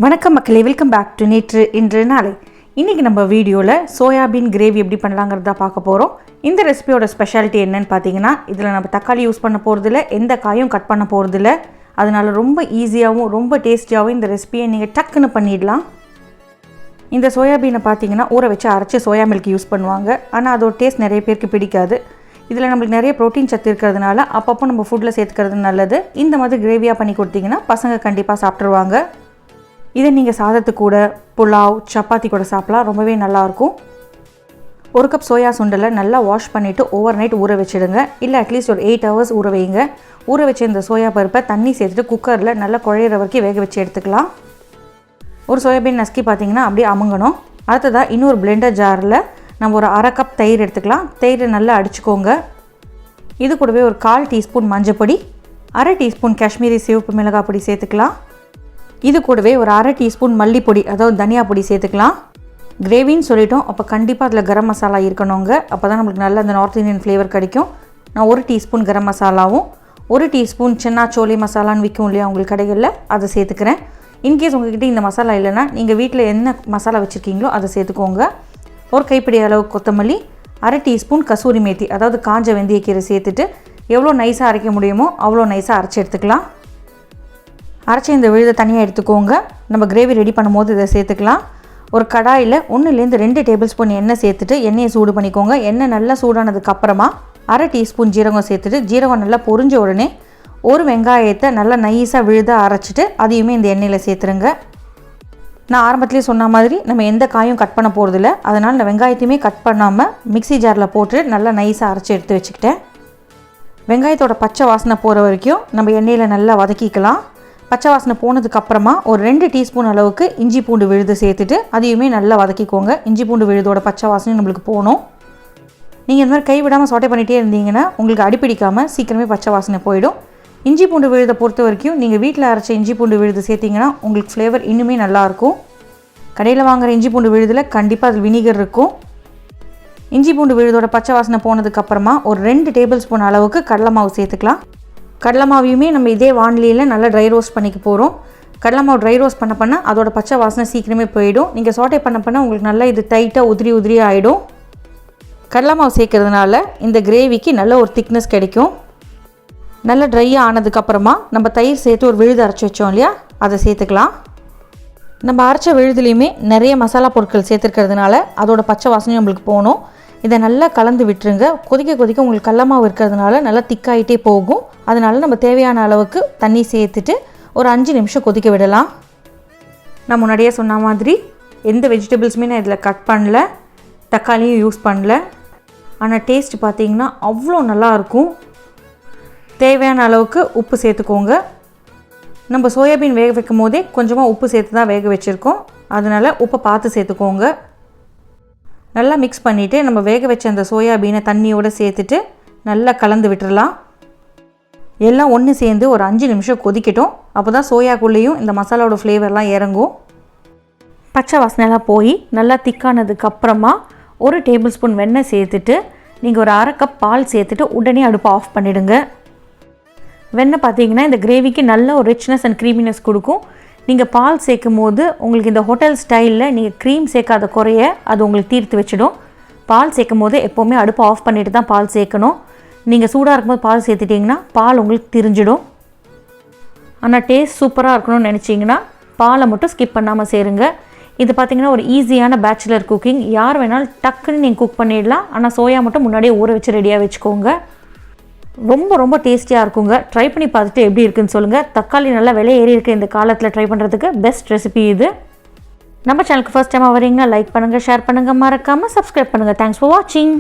வணக்கம் மக்களே, welcome back to நேற்று இன்று நாளை. இன்றைக்கி நம்ம வீடியோவில் சோயாபீன் கிரேவி எப்படி பண்ணலாங்கிறத பார்க்க போகிறோம். இந்த ரெசிபியோட ஸ்பெஷாலிட்டி என்னன்னு பார்த்தீங்கன்னா, இதில் நம்ம தக்காளி யூஸ் பண்ண போகிறதில்ல, எந்த காயும் கட் பண்ண போகிறதில்ல. அதனால் ரொம்ப ஈஸியாகவும் ரொம்ப டேஸ்டியாகவும் இந்த ரெசிபியை நீங்கள் டக்குன்னு பண்ணிடலாம். இந்த சோயாபீனை பார்த்தீங்கன்னா ஊற வச்சு அரைச்சி சோயா மில்க் யூஸ் பண்ணுவாங்க. ஆனால் அதோட டேஸ்ட் நிறைய பேருக்கு பிடிக்காது. இதில் நம்மளுக்கு நிறைய ப்ரோட்டீன் சத்து இருக்கிறதுனால அப்பப்போ நம்ம ஃபுட்டில் சேர்த்துக்கிறது நல்லது. இந்த மாதிரி கிரேவியாக பண்ணி கொடுத்தீங்கன்னா பசங்க கண்டிப்பாக சாப்பிட்ருவாங்க. இதை நீங்கள் சாதத்து கூட, புலாவ், சப்பாத்தி கூட சாப்பிட்லாம். ரொம்பவே நல்லாயிருக்கும். ஒரு கப் சோயா சுண்டலை நல்லா வாஷ் பண்ணிவிட்டு ஓவர் நைட் ஊற வச்சுடுங்க. இல்லை அட்லீஸ்ட் ஒரு 8 hours ஊற வைங்க. ஊற வச்ச இந்த சோயா பருப்பை தண்ணி சேர்த்துட்டு குக்கரில் நல்லா குழையிற வரைக்கும் வேக வச்சு எடுத்துக்கலாம். ஒரு சோயாபீன் நசுக்கி பார்த்தீங்கன்னா அப்படியே அமுங்கணும். அடுத்ததாக இன்னொரு பிளெண்டர் ஜாரில் நம்ம ஒரு 1/2 கப் தயிர் எடுத்துக்கலாம். தயிரை நல்லா அடிச்சுக்கோங்க. இது கூடவே ஒரு 1/4 டீஸ்பூன் மஞ்சப்பொடி, 1/2 டீஸ்பூன் காஷ்மீரி சிவப்பு மிளகாய் பொடி சேர்த்துக்கலாம். இது கூடவே ஒரு 1/2 டீஸ்பூன் மல்லிப்பொடி, அதாவது தனியா பொடி சேர்த்துக்கலாம். கிரேவின்னு சொல்லிட்டோம், அப்போ கண்டிப்பாக அதில் கரம் மசாலா இருக்கணுங்க. அப்போ தான் நம்மளுக்கு நல்ல அந்த நார்த் இந்தியன் ஃப்ளேவர் கிடைக்கும். நான் 1 டீஸ்பூன் கரம் மசாலாவும் 1 டீஸ்பூன் சின்ன சோலை மசாலான்னு விற்கும் இல்லையா உங்களுக்கு கடைகளில், அதை சேர்த்துக்கிறேன். இன்கேஸ் உங்கள்கிட்ட இந்த மசாலா இல்லைன்னா நீங்கள் வீட்டில் என்ன மசாலா வச்சுருக்கீங்களோ அதை சேர்த்துக்கோங்க. ஒரு கைப்பிடி அளவு கொத்தமல்லி, 1/2 டீஸ்பூன் கசூரி மேத்தி, அதாவது காஞ்ச வெந்தயக்கீரை சேர்த்துட்டு எவ்வளோ நைஸாக அரைக்க முடியுமோ அவ்வளோ நைஸாக அரைச்சி எடுத்துக்கலாம். அரைச்சி இந்த விழுதை தனியாக எடுத்துக்கோங்க. நம்ம கிரேவி ரெடி பண்ணும்போது இதை சேர்த்துக்கலாம். ஒரு கடாயில் 1-2 டேபிள் ஸ்பூன் எண்ணெய் சேர்த்துட்டு எண்ணெயை சூடு பண்ணிக்கோங்க. எண்ணெய் நல்லா சூடானதுக்கப்புறமா 1/2 டீஸ்பூன் ஜீரகம் சேர்த்துட்டு ஜீரகம் நல்லா பொரிஞ்ச உடனே ஒரு வெங்காயத்தை நல்லா நைஸாக விழுதாக அரைச்சிட்டு அதையுமே இந்த எண்ணெயில் சேர்த்துருங்க. நான் ஆரம்பத்துலேயே சொன்ன மாதிரி நம்ம எந்த காயும் கட் பண்ண போகிறதில்ல. அதனால் நான் வெங்காயத்தையுமே கட் பண்ணாமல் மிக்ஸி ஜாரில் போட்டு நல்லா நைஸாக அரைச்சி எடுத்து வச்சுக்கிட்டேன். வெங்காயத்தோட பச்சை வாசனை போகிற வரைக்கும் நம்ம எண்ணெயில் நல்லா வதக்கிக்கலாம். பச்சை வாசனை போனதுக்கப்புறமா ஒரு 2 டீஸ்பூன் அளவுக்கு இஞ்சி பூண்டு விழுது சேர்த்துட்டு அதையுமே நல்லா வதக்கிக்கோங்க. இஞ்சி பூண்டு விழுதோட பச்சை வாசனை நம்மளுக்கு போகணும். நீங்கள் இந்த மாதிரி கை விடாமல் சோட்டை பண்ணிகிட்டே இருந்தீங்கன்னா உங்களுக்கு அடிப்பிடிக்காமல் சீக்கிரமே பச்சை வாசனை போயிடும். இஞ்சி பூண்டு விழுதை பொறுத்த வரைக்கும் நீங்கள் வீட்டில் அரைச்ச இஞ்சி பூண்டு விழுது சேர்த்திங்கன்னா உங்களுக்கு ஃப்ளேவர் இன்னுமே நல்லாயிருக்கும். கடையில் வாங்குகிற இஞ்சி பூண்டு விழுதில் கண்டிப்பாக அதில் வினிகர் இருக்கும். இஞ்சி பூண்டு விழுதோட பச்சை வாசனை போனதுக்கப்புறமா ஒரு 2 டேபிள் ஸ்பூன் அளவுக்கு கடலை மாவு சேர்த்துக்கலாம். கடலை மாவையுமே நம்ம இதே வானிலையில் நல்லா ட்ரை ரோஸ்ட் பண்ணிக்க போகிறோம். கடலை மாவு ட்ரை ரோஸ்ட் பண்ண அதோட பச்சை வாசனை சீக்கிரமே போயிடும். நீங்கள் சோட்டை பண்ண உங்களுக்கு நல்லா இது டைட்டாக உதிரி ஆகிடும். கடலை மாவு சேர்க்கறதுனால இந்த கிரேவிக்கு நல்ல ஒரு திக்னஸ் கிடைக்கும். நல்லா ட்ரையாக ஆனதுக்கப்புறமா நம்ம தயிர் சேர்த்து ஒரு விழுது அரைச்சி வச்சோம் இல்லையா, அதை சேர்த்துக்கலாம். நம்ம அரைச்ச விழுதுலேயுமே நிறைய மசாலா பொருட்கள் சேர்த்துருக்கிறதுனால அதோட பச்சை வாசனையும் நம்மளுக்கு போகணும். இதை நல்லா கலந்து விட்டுருங்க. கொதிக்க உங்களுக்கு கடலை மாவு இருக்கிறதுனால நல்லா திக்காயிட்டே போகும். அதனால் நம்ம தேவையான அளவுக்கு தண்ணி சேர்த்துட்டு ஒரு 5 நிமிஷம் கொதிக்க விடலாம். நான் முன்னாடியே சொன்ன மாதிரி எந்த வெஜிடபிள்ஸுமே நான் இதில் கட் பண்ணல, தக்காளியும் யூஸ் பண்ணல. ஆனால் டேஸ்ட் பார்த்திங்கன்னா அவ்வளோ நல்லாயிருக்கும். தேவையான அளவுக்கு உப்பு சேர்த்துக்கோங்க. நம்ம சோயாபீன் வேக வைக்கும் போதே கொஞ்சமாக உப்பு சேர்த்து தான் வேக வச்சுருக்கோம். அதனால் உப்பை பார்த்து சேர்த்துக்கோங்க. நல்லா மிக்ஸ் பண்ணிவிட்டு நம்ம வேக வச்ச அந்த சோயாபீனை தண்ணியோடு சேர்த்துட்டு நல்லா கலந்து விட்டுறலாம். எல்லாம் ஒன்று சேர்ந்து ஒரு 5 நிமிஷம் கொதிக்கட்டும். அப்போ தான் சோயாக்குள்ளேயும் இந்த மசாலாவோட ஃப்ளேவர்லாம் இறங்கும். பச்சை வாசனைலாம் போய் நல்லா திக்கானதுக்கப்புறமா 1 டேபிள் ஸ்பூன் வெண்ணெய் சேர்த்துட்டு நீங்கள் ஒரு 1/2 கப் பால் சேர்த்துட்டு உடனே அடுப்பை ஆஃப் பண்ணிவிடுங்க. வெண்ணெய் பார்த்தீங்கன்னா இந்த கிரேவிக்கு நல்ல ஒரு ரிச்னஸ் அண்ட் க்ரீமினஸ் கொடுக்கும். நீங்கள் பால் சேர்க்கும் போது உங்களுக்கு இந்த ஹோட்டல் ஸ்டைலில் நீங்கள் க்ரீம் சேர்க்காத குறைய அது உங்களுக்கு தீர்த்து வச்சிடும். பால் சேர்க்கும் போது எப்போவுமே அடுப்பை ஆஃப் பண்ணிவிட்டு தான் பால் சேர்க்கணும். நீங்கள் சூடாக இருக்கும்போது பால் சேர்த்துட்டிங்கன்னா பால் உங்களுக்கு திரிஞ்சிடும். ஆனால் டேஸ்ட் சூப்பராக இருக்கணும்னு நினச்சிங்கன்னா பாலை மட்டும் ஸ்கிப் பண்ணாமல் சேருங்க. இது பார்த்திங்கன்னா ஒரு ஈஸியான பேச்சுலர் குக்கிங். யார் வேணாலும் டக்குன்னு நீங்கள் குக் பண்ணிடலாம். ஆனால் சோயா மட்டும் முன்னாடியே ஊற வச்சு ரெடியாக வச்சுக்கோங்க. ரொம்ப டேஸ்டியாக இருக்குங்க. ட்ரை பண்ணி பார்த்துட்டு எப்படி இருக்குன்னு சொல்லுங்கள். தக்காளி நல்லா விலை ஏறி இருக்க இந்த காலத்தில் ட்ரை பண்ணுறதுக்கு பெஸ்ட் ரெசிபி இது. நம்ம சேனலுக்கு ஃபர்ஸ்ட் டைமாக வரீங்கன்னா லைக் பண்ணுங்கள், ஷேர் பண்ணுங்கள், மறக்காமல் சப்ஸ்கிரைப் பண்ணுங்கள். தேங்க்ஸ் ஃபார் வாட்சிங்.